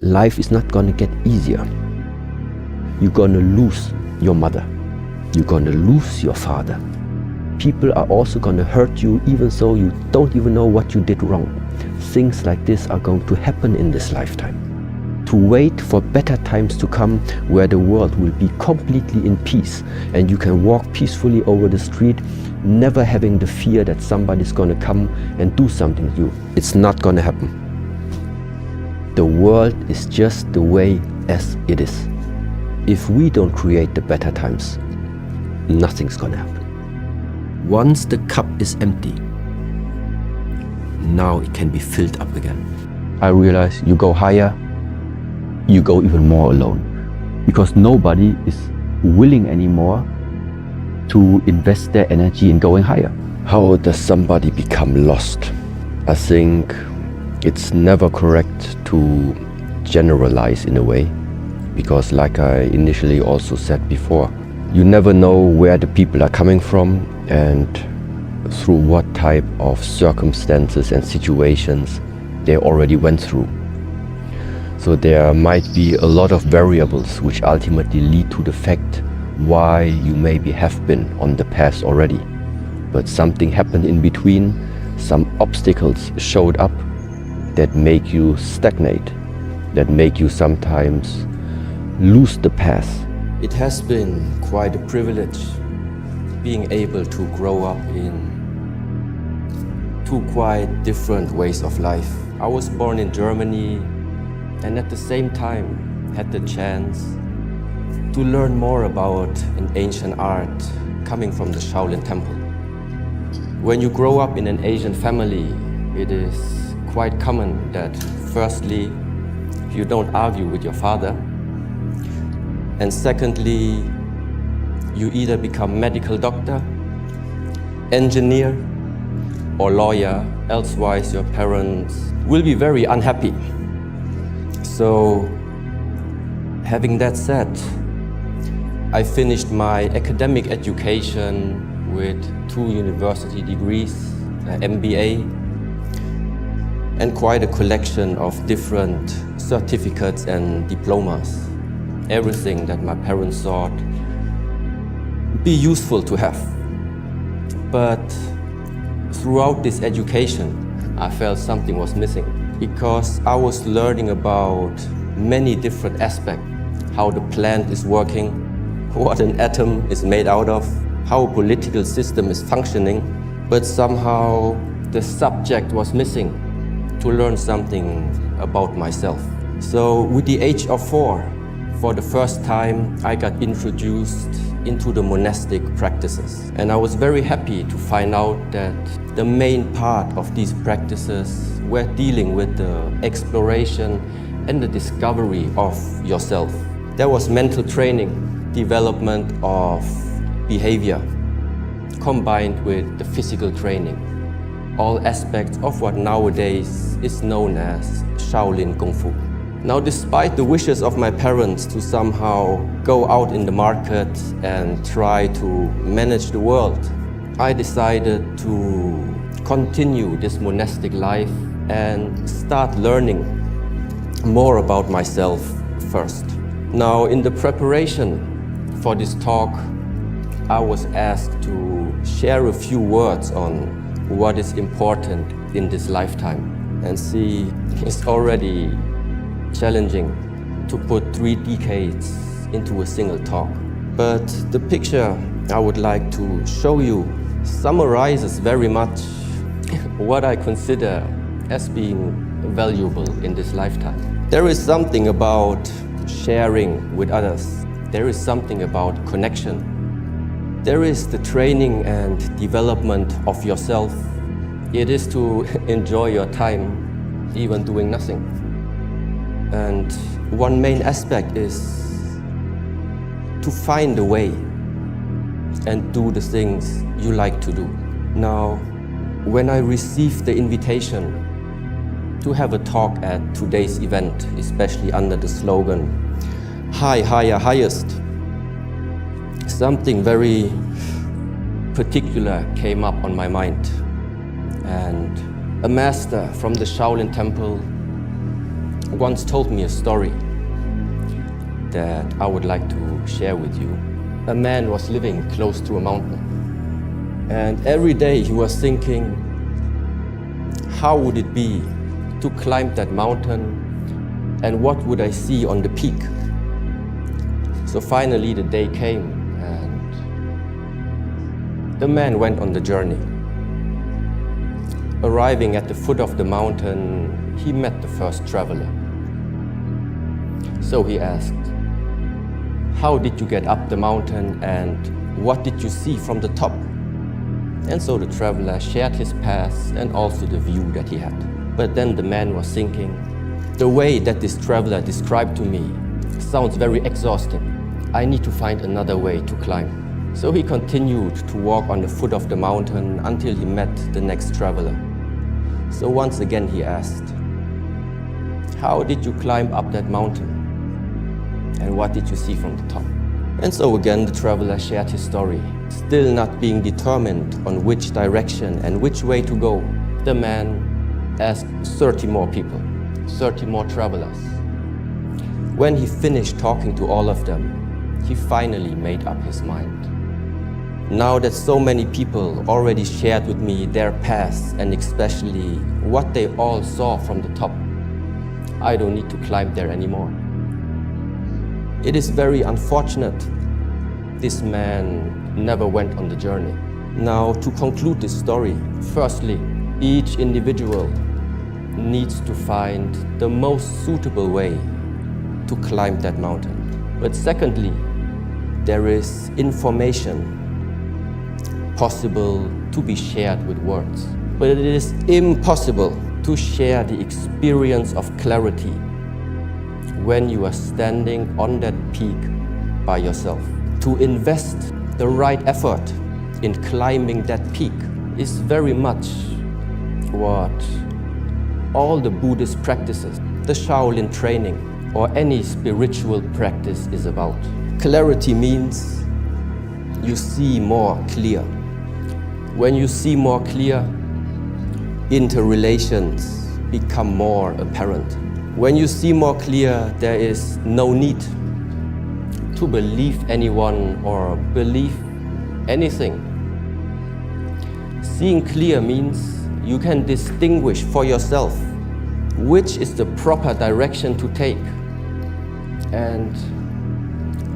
Life is not gonna get easier. You're gonna lose your mother. You're gonna lose your father. People are also gonna hurt you even though you don't even know what you did wrong. Things like this are going to happen in this lifetime. To wait for better times to come where the world will be completely in peace and you can walk peacefully over the street, never having the fear that somebody's gonna come and do something to you. It's not gonna happen. The world is just the way as it is. If we don't create the better times, nothing's gonna happen. Once the cup is empty, now it can be filled up again. I realize you go higher, you go even more alone. Because nobody is willing anymore to invest their energy in going higher. How does somebody become lost? I think it's never correct to generalize in a way. Because like I initially also said before, you never know where the people are coming from and through what type of circumstances and situations they already went through. So there might be a lot of variables which ultimately lead to the fact why you maybe have been on the path already. But something happened in between, some obstacles showed up that make you stagnate, that make you sometimes lose the path. It has been quite a privilege being able to grow up in two quite different ways of life. I was born in Germany and at the same time had the chance to learn more about an ancient art coming from the Shaolin Temple. When you grow up in an Asian family, it is quite common that firstly, you don't argue with your father, and secondly, you either become medical doctor, engineer, or lawyer, elsewise your parents will be very unhappy. So, having that said, I finished my academic education with 2 university degrees, MBA, and quite a collection of different certificates and diplomas. Everything that my parents thought be useful to have. But throughout this education, I felt something was missing because I was learning about many different aspects, how the plant is working, what an atom is made out of, how a political system is functioning, but somehow the subject was missing to learn something about myself. So with the age of 4, for the first time, I got introduced into the monastic practices. And I was very happy to find out that the main part of these practices were dealing with the exploration and the discovery of yourself. There was mental training, development of behavior, combined with the physical training. All aspects of what nowadays is known as Shaolin Kung Fu. Now, despite the wishes of my parents to somehow go out in the market and try to manage the world, I decided to continue this monastic life and start learning more about myself first. Now, in the preparation for this talk, I was asked to share a few words on what is important in this lifetime. And see, it's already challenging to put 3 decades into a single talk. But the picture I would like to show you summarizes very much what I consider as being valuable in this lifetime. There is something about sharing with others. There is something about connection. There is the training and development of yourself. It is to enjoy your time, even doing nothing. And one main aspect is to find a way and do the things you like to do. Now, when I received the invitation to have a talk at today's event, especially under the slogan, High, Higher, Highest, something very particular came up on my mind. And a master from the Shaolin Temple once told me a story that I would like to share with you. A man was living close to a mountain, and every day he was thinking, how would it be to climb that mountain, and what would I see on the peak? So finally the day came, and the man went on the journey. Arriving at the foot of the mountain, he met the first traveler. So he asked, how did you get up the mountain, and what did you see from the top? And so the traveler shared his path and also the view that he had. But then the man was thinking, the way that this traveler described to me sounds very exhausting. I need to find another way to climb. So he continued to walk on the foot of the mountain until he met the next traveler. So once again he asked, how did you climb up that mountain? And what did you see from the top? And so again the traveler shared his story. Still not being determined on which direction and which way to go, the man asked 30 more people, 30 more travelers. When he finished talking to all of them, he finally made up his mind. Now that so many people already shared with me their past and especially what they all saw from the top, I don't need to climb there anymore. It is very unfortunate this man never went on the journey. Now, to conclude this story, firstly, each individual needs to find the most suitable way to climb that mountain. But secondly, there is information possible to be shared with words. But it is impossible to share the experience of clarity when you are standing on that peak by yourself. To invest the right effort in climbing that peak is very much what all the Buddhist practices, the Shaolin training, or any spiritual practice is about. Clarity means you see more clear. When you see more clear, interrelations become more apparent. When you see more clear, there is no need to believe anyone or believe anything. Seeing clear means you can distinguish for yourself which is the proper direction to take and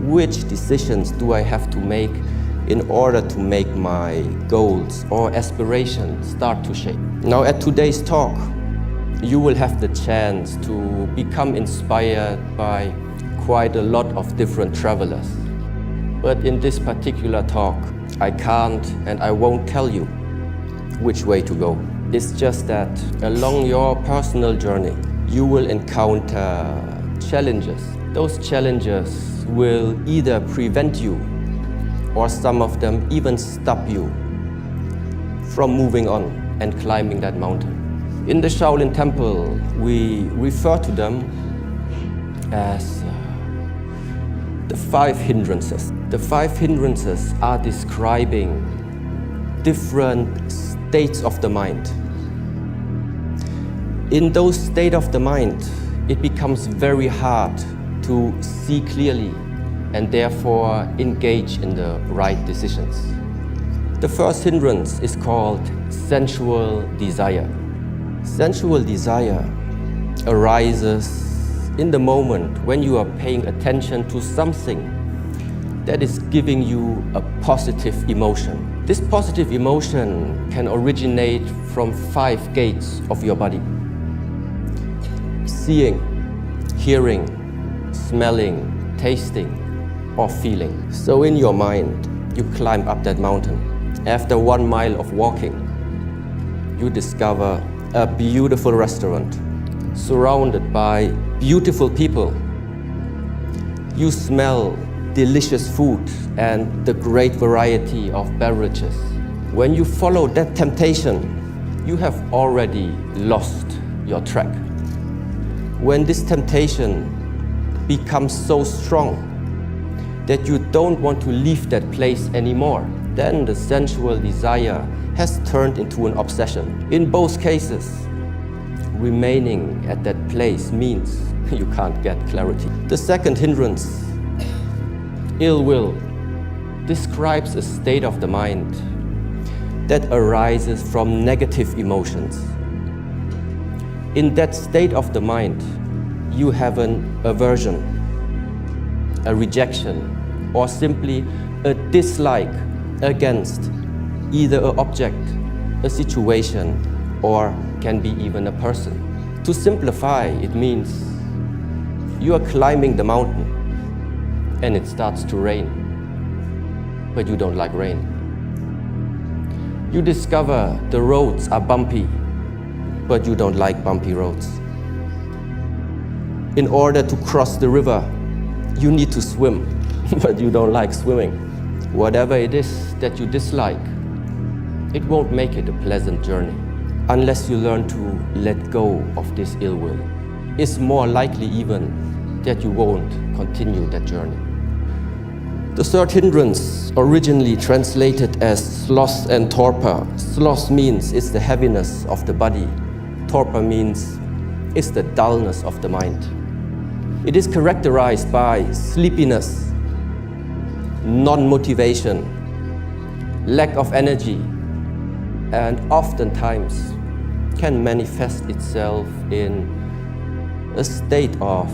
which decisions do I have to make in order to make my goals or aspirations start to shape. Now at today's talk, you will have the chance to become inspired by quite a lot of different travelers. But in this particular talk, I can't and I won't tell you which way to go. It's just that along your personal journey, you will encounter challenges. Those challenges will either prevent you or some of them even stop you from moving on and climbing that mountain. In the Shaolin Temple, we refer to them as the 5 hindrances. The 5 hindrances are describing different states of the mind. In those states of the mind, it becomes very hard to see clearly and therefore engage in the right decisions. The first hindrance is called sensual desire. Sensual desire arises in the moment when you are paying attention to something that is giving you a positive emotion. This positive emotion can originate from 5 gates of your body: seeing, hearing, smelling, tasting, or feeling. So in your mind, you climb up that mountain. After 1 mile of walking, you discover a beautiful restaurant surrounded by beautiful people. You smell delicious food and the great variety of beverages. When you follow that temptation, you have already lost your track. When this temptation becomes so strong that you don't want to leave that place anymore, then the sensual desire has turned into an obsession. In both cases, remaining at that place means you can't get clarity. The second hindrance, ill will, describes a state of the mind that arises from negative emotions. In that state of the mind, you have an aversion, a rejection, or simply a dislike against either an object, a situation, or can be even a person. To simplify, it means you are climbing the mountain and it starts to rain, but you don't like rain. You discover the roads are bumpy, but you don't like bumpy roads. In order to cross the river, you need to swim, but you don't like swimming. Whatever it is that you dislike, it won't make it a pleasant journey unless you learn to let go of this ill will. It's more likely even that you won't continue that journey. The third hindrance, originally translated as sloth and torpor. Sloth means it's the heaviness of the body. Torpor means it's the dullness of the mind. It is characterized by sleepiness, non-motivation, lack of energy, and oftentimes can manifest itself in a state of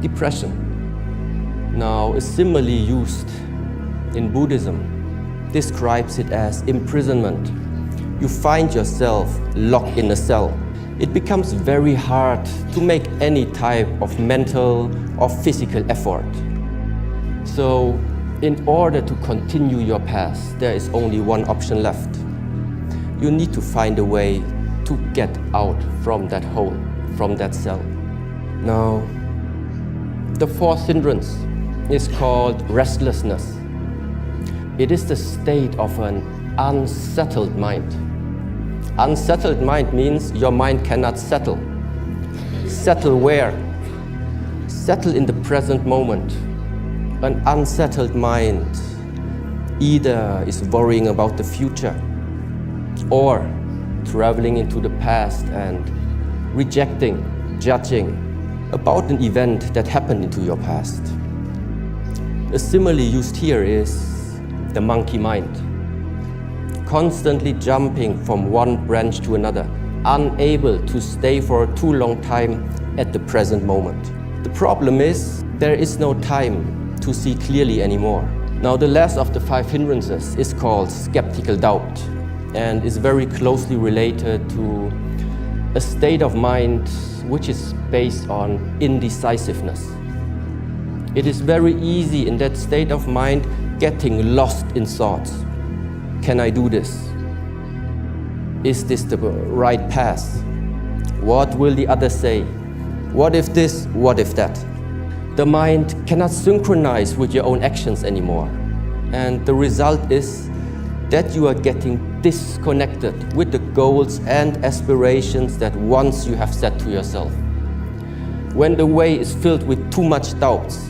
depression. Now, a simile used in Buddhism describes it as imprisonment. You find yourself locked in a cell. It becomes very hard to make any type of mental or physical effort. So, in order to continue your path, there is only one option left. You need to find a way to get out from that hole, from that cell. Now, the fourth hindrance is called restlessness. It is the state of an unsettled mind. Unsettled mind means your mind cannot settle. Settle where? Settle in the present moment. An unsettled mind either is worrying about the future or traveling into the past and rejecting, judging about an event that happened into your past. A simile used here is the monkey mind, constantly jumping from one branch to another, unable to stay for a too long time at the present moment. The problem is there is no time to see clearly anymore. Now, the last of the 5 hindrances is called skeptical doubt and is very closely related to a state of mind which is based on indecisiveness. It is very easy in that state of mind getting lost in thoughts. Can I do this? Is this the right path? What will the others say? What if this? What if that? The mind cannot synchronize with your own actions anymore. And the result is that you are getting disconnected with the goals and aspirations that once you have set to yourself. When the way is filled with too much doubts,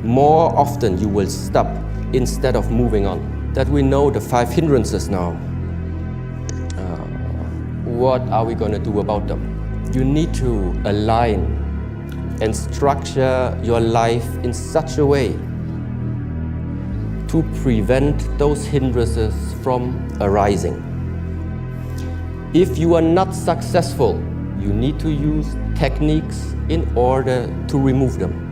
more often you will stop instead of moving on. That we know the 5 hindrances now. What are we going to do about them? You need to align and structure your life in such a way to prevent those hindrances from arising. If you are not successful, you need to use techniques in order to remove them.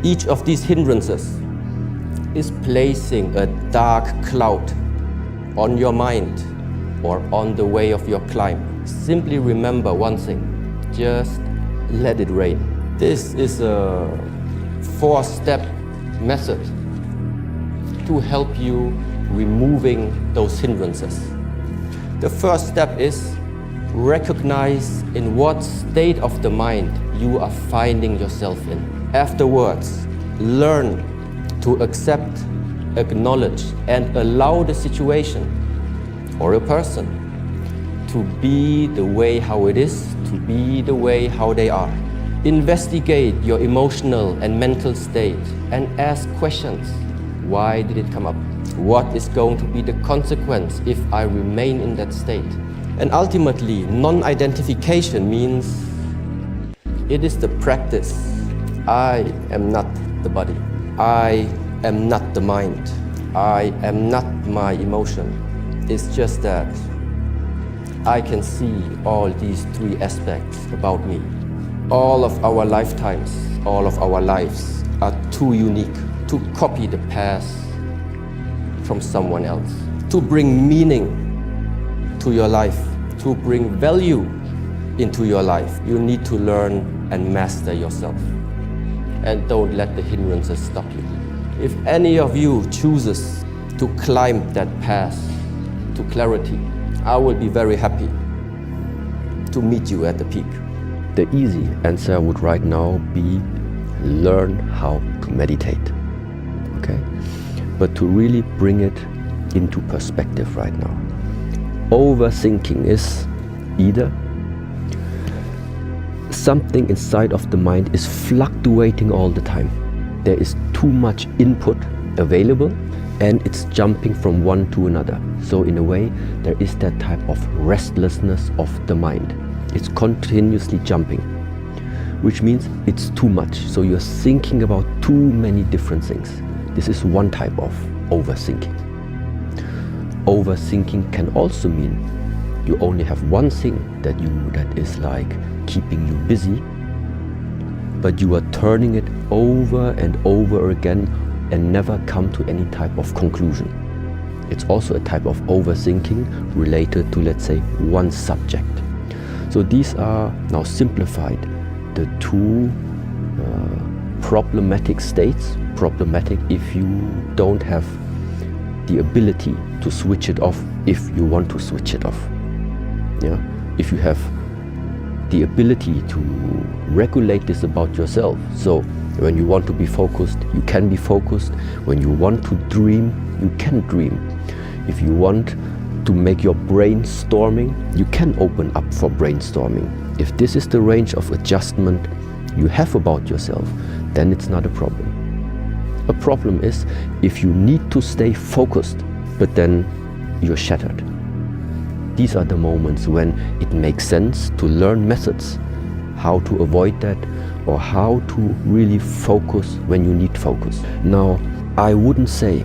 Each of these hindrances is placing a dark cloud on your mind or on the way of your climb. Simply remember one thing, just let it rain. This is a 4-step method to help you removing those hindrances. The first step is recognize in what state of the mind you are finding yourself in. Afterwards, learn to accept, acknowledge, and allow the situation or a person to be the way how it is, to be the way how they are. Investigate your emotional and mental state and ask questions. Why did it come up? What is going to be the consequence if I remain in that state? And ultimately, non-identification means It is the practice. I am not the body. I am not the mind. I am not my emotion. It's just that I can see all these three aspects about me. All of our lifetimes, all of our lives are too unique to copy the past from someone else. To bring meaning to your life, to bring value into your life, you need to learn and master yourself. And don't let the hindrances stop you. If any of you chooses to climb that path to clarity, I will be very happy to meet you at the peak. The easy answer would right now be learn how to meditate, okay? But to really bring it into perspective right now. Overthinking is either something inside of the mind is fluctuating all the time. There is too much input available and it's jumping from one to another. So in a way, there is that type of restlessness of the mind. It's continuously jumping, which means it's too much. So you're thinking about too many different things. This is one type of overthinking. Overthinking can also mean you only have one thing that is like keeping you busy, but you are turning it over and over again and never come to any type of conclusion. It's also a type of overthinking related to, let's say, one subject. So these are now simplified, the two problematic states. Problematic if you don't have the ability to switch it off if you want to switch it off. Yeah? If you have the ability to regulate this about yourself. So when you want to be focused, you can be focused. When you want to dream, you can dream. If you want to make your brainstorming, you can open up for brainstorming. If this is the range of adjustment you have about yourself, then it's not a problem. A problem is if you need to stay focused, but then you're shattered. These are the moments when it makes sense to learn methods, how to avoid that, or how to really focus when you need focus. Now, I wouldn't say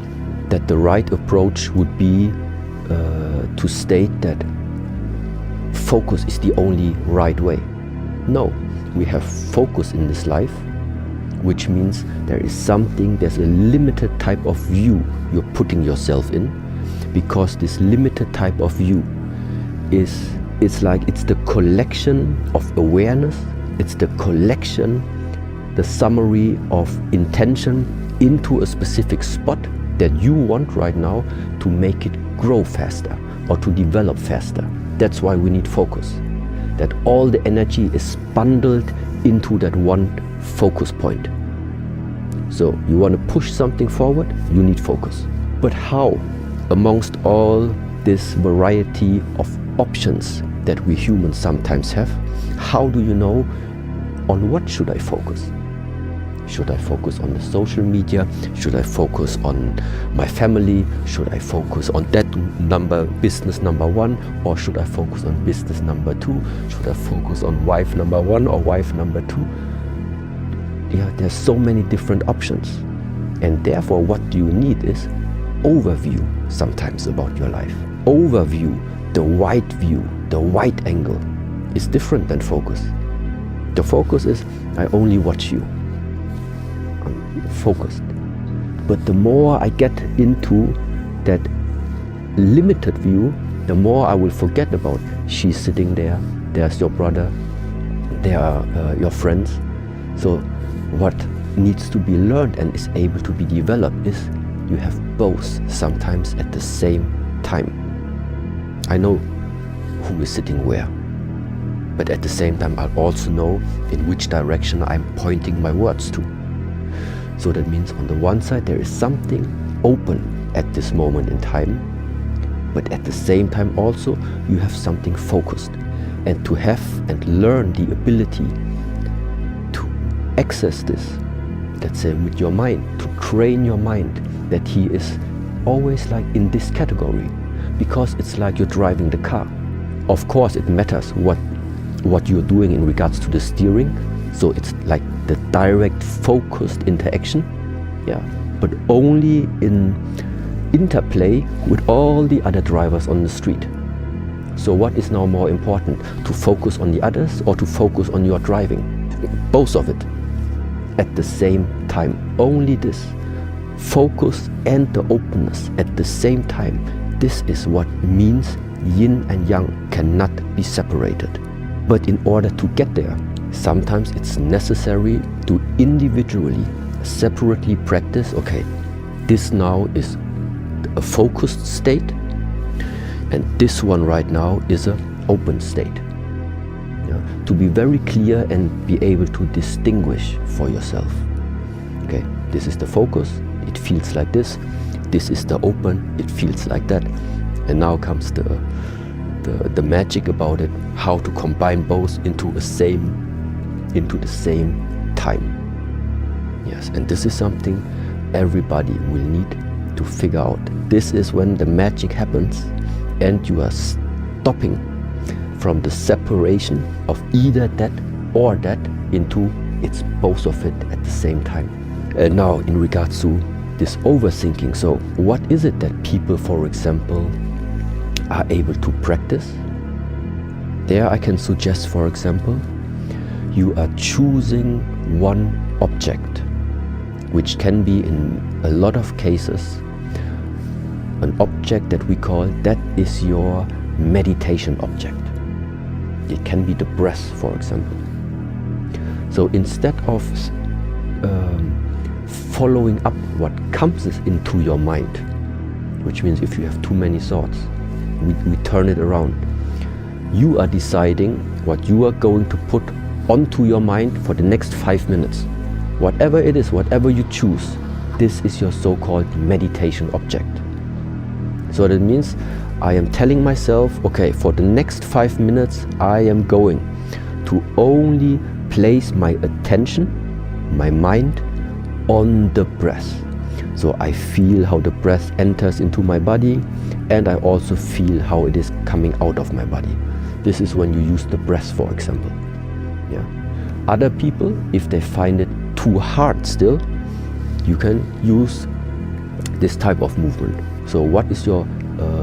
that the right approach would be to state that focus is the only right way. No, we have focus in this life, which means there's a limited type of view you're putting yourself in, because this limited type of view it's the collection of awareness, it's the collection, the summary of intention into a specific spot that you want right now to make it grow faster or to develop faster. That's why we need focus. That all the energy is bundled into that one focus point. So you want to push something forward, you need focus. But how, amongst all this variety of options that we humans sometimes have, how do you know on what should I focus? Should I focus on the social media? Should I focus on my family? Should I focus on that business number one? Or should I focus on business number two? Should I focus on wife number one or wife number two? Yeah, there's so many different options. And therefore, what you need is overview sometimes about your life. Overview, the wide view, the wide angle is different than focus. The focus is, I only watch you. I'm focused. But the more I get into that limited view, the more I will forget about she's sitting there, there's your brother, there are your friends. So what needs to be learned and is able to be developed is you have both sometimes at the same time. I know who is sitting where, but at the same time I'll also know in which direction I'm pointing my words to. So that means on the one side there is something open at this moment in time, but at the same time also you have something focused. And to have and learn the ability to access this, let's say with your mind, to train your mind that he is always like in this category, because it's like you're driving the car. Of course it matters what you're doing in regards to the steering, So it's like the direct focused interaction, yeah, but only in interplay with all the other drivers on the street. So what is now more important, to focus on the others or to focus on your driving? Both of it at the same time. Only this focus and the openness at the same time. This is what means yin and yang cannot be separated. But in order to get there, sometimes it's necessary to individually, separately practice, okay, this now is a focused state, and this one right now is an open state. Yeah? To be very clear and be able to distinguish for yourself. Okay, this is the focus, it feels like this. This is the open, it feels like that. And now comes the magic about it, how to combine both into the same time. Yes, and this is something everybody will need to figure out. This is when the magic happens and you are stopping from the separation of either that or that into it's both of it at the same time. And now in regards to this overthinking, so what is it that people, for example, are able to practice? There I can suggest, for example, you are choosing one object, which can be in a lot of cases an object that we call that is your meditation object. It can be the breath, for example. So instead of following up what comes into your mind, which means if you have too many thoughts, we turn it around. You are deciding what you are going to put onto your mind for the next 5 minutes. Whatever it is, whatever you choose, this is your so-called meditation object. So that means I am telling myself, okay, for the next 5 minutes, I am going to only place my attention, my mind, on the breath. So I feel how the breath enters into my body, and I also feel how it is coming out of my body. This is when you use the breath, for example. Yeah. Other people, if they find it too hard still, you can use this type of movement. So what is your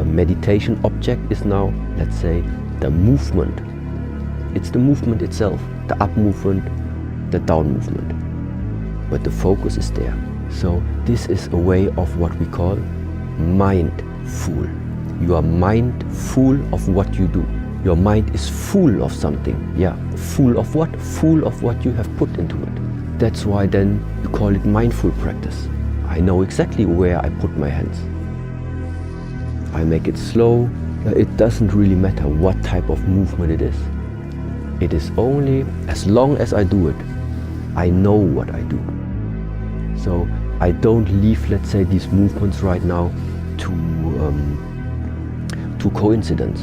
meditation object is now, let's say, the movement. It's the movement itself, the up movement, the down movement. But the focus is there. So this is a way of what we call mindful. You are mindful of what you do. Your mind is full of something. Yeah, full of what? Full of what you have put into it. That's why then you call it mindful practice. I know exactly where I put my hands. I make it slow. It doesn't really matter what type of movement it is. It is only as long as I do it, I know what I do. So I don't leave, let's say, these movements right now to coincidence.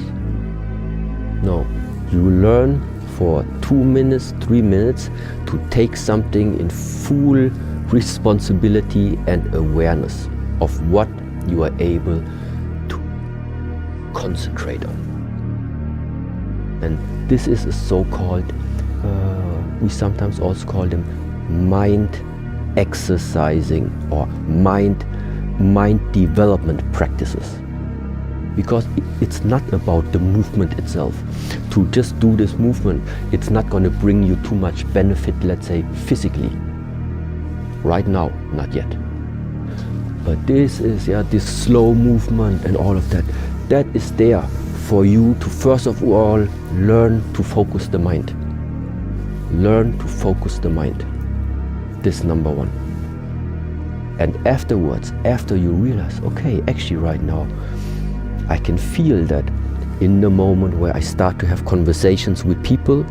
No, you learn for 2 minutes, 3 minutes to take something in full responsibility and awareness of what you are able to concentrate on. And this is a so-called, we sometimes also call them mind exercising or mind development practices. Because it's not about the movement itself. To just do this movement, it's not going to bring you too much benefit, let's say, physically. Right now, not yet. But this is, this slow movement and all of that, that is there for you to first of all learn to focus the mind. Learn to focus the mind. This is number one. And afterwards, after you realize, okay, actually right now, I can feel that in the moment where I start to have conversations with people,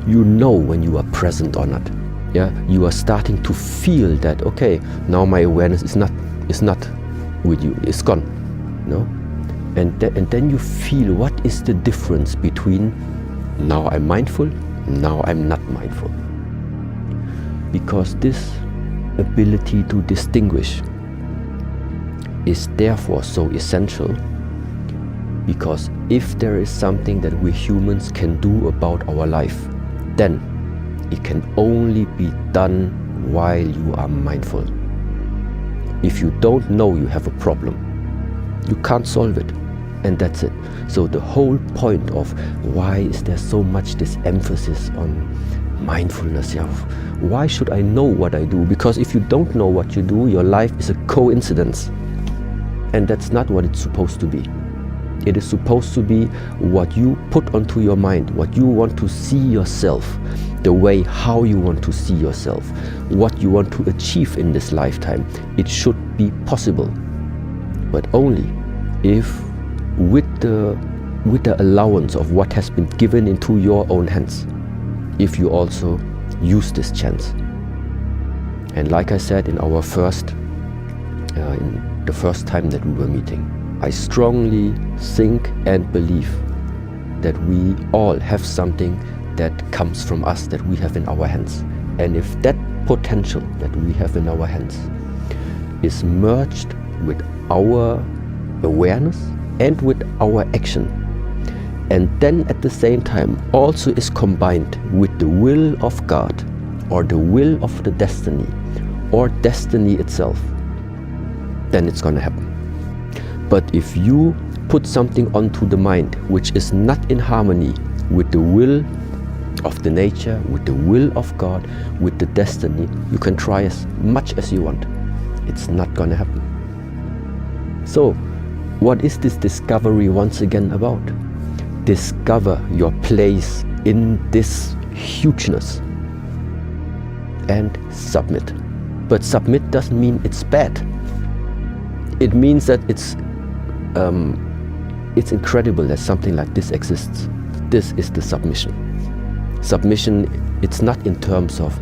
you know when you are present or not. Yeah, you are starting to feel that, okay, now my awareness is not with you, it's gone. No? And then you feel what is the difference between now I'm mindful, now I'm not mindful. Because this ability to distinguish is therefore so essential. Because if there is something that we humans can do about our life, then It can only be done while you are mindful. If you don't know you have a problem, you can't solve it, and that's it. So the whole point of why is there so much this emphasis on mindfulness? Yeah, why should I know what I do? Because if you don't know what you do, your life is a coincidence, and that's not what it's supposed to be. It is supposed to be what you put onto your mind, what you want to see yourself, the way how you want to see yourself, what you want to achieve in this lifetime. It should be possible, but only if with the allowance of what has been given into your own hands, if you also use this chance. And like I said in our in the first time that we were meeting, I strongly think and believe that we all have something that comes from us, that we have in our hands. And if that potential that we have in our hands is merged with our awareness and with our action, and then at the same time also is combined with the will of God, or the will of the destiny, or destiny itself, then it's going to happen. But if you put something onto the mind which is not in harmony with the will of the nature, with the will of God, with the destiny, you can try as much as you want. It's not going to happen. So, what is this discovery once again about? Discover your place in this hugeness and submit. But submit doesn't mean it's bad. It means that it's incredible that something like this exists. This is the submission. Submission, it's not in terms of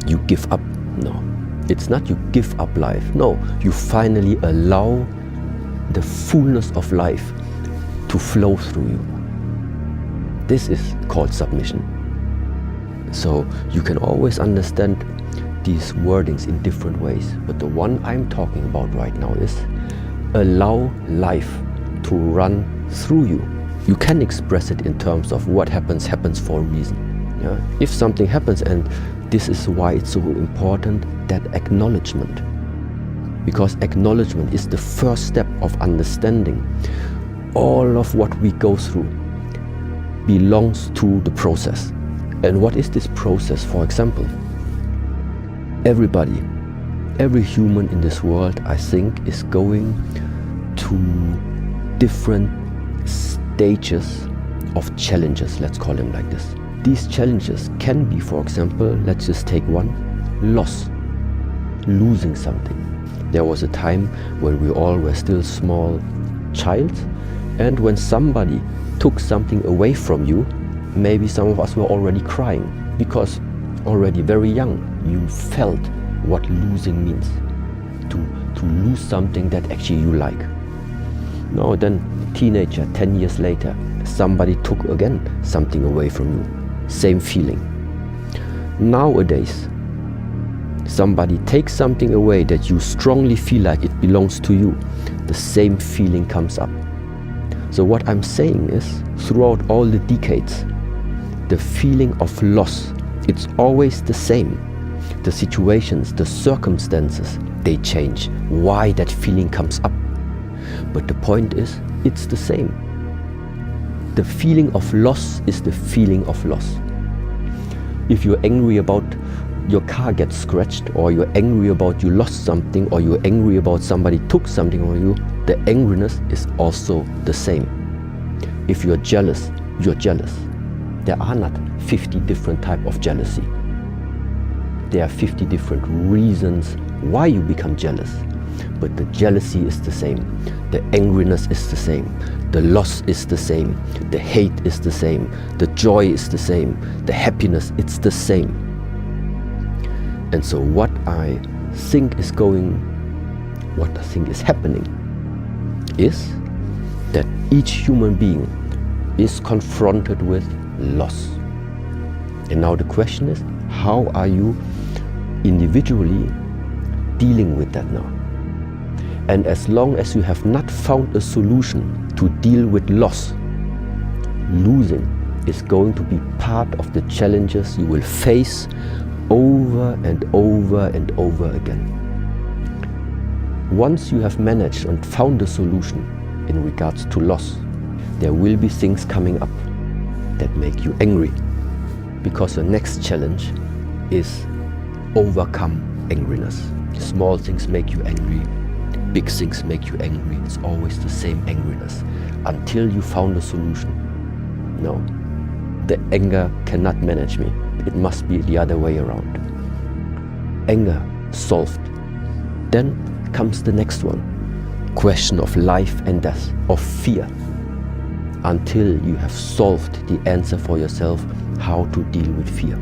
you give up. No. It's not you give up life. No. You finally allow the fullness of life to flow through you. This is called submission. So you can always understand these wordings in different ways, but the one I'm talking about right now is allow life to run through you. You can express it in terms of what happens for a reason. Yeah? If something happens, and this is why it's so important, that acknowledgement. Because acknowledgement is the first step of understanding all of what we go through belongs to the process. And what is this process? For example, everybody, every human in this world, I think, is going to different stages of challenges, let's call them like this. These challenges can be, for example, let's just take one, loss, losing something. There was a time when we all were still small child, and when somebody took something away from you, maybe some of us were already crying, because already very young you felt what losing means, to lose something that actually you like. Now then, teenager, 10 years later, somebody took again something away from you, same feeling. Nowadays, somebody takes something away that you strongly feel like it belongs to you, the same feeling comes up. So what I'm saying is, throughout all the decades, the feeling of loss, it's always the same. The situations, the circumstances, they change. Why that feeling comes up. But the point is, it's the same. The feeling of loss is the feeling of loss. If you're angry about your car gets scratched, or you're angry about you lost something, or you're angry about somebody took something from you, the angriness is also the same. If you're jealous, you're jealous. There are not 50 different types of jealousy. There are 50 different reasons why you become jealous. But the jealousy is the same. The angriness is the same. The loss is the same. The hate is the same. The joy is the same. The happiness, it's the same. And so what I think is happening is that each human being is confronted with loss. And now the question is, how are you individually dealing with that now? And as long as you have not found a solution to deal with loss, losing, is going to be part of the challenges you will face over and over and over again. Once you have managed and found a solution in regards to loss, there will be things coming up that make you angry, because the next challenge is overcome angriness. Small things make you angry, big things make you angry. It's always the same angriness until you found a solution. No, the anger cannot manage me. It must be the other way around. Anger solved. Then comes the next one. Question of life and death, of fear. Until you have solved the answer for yourself, how to deal with fear.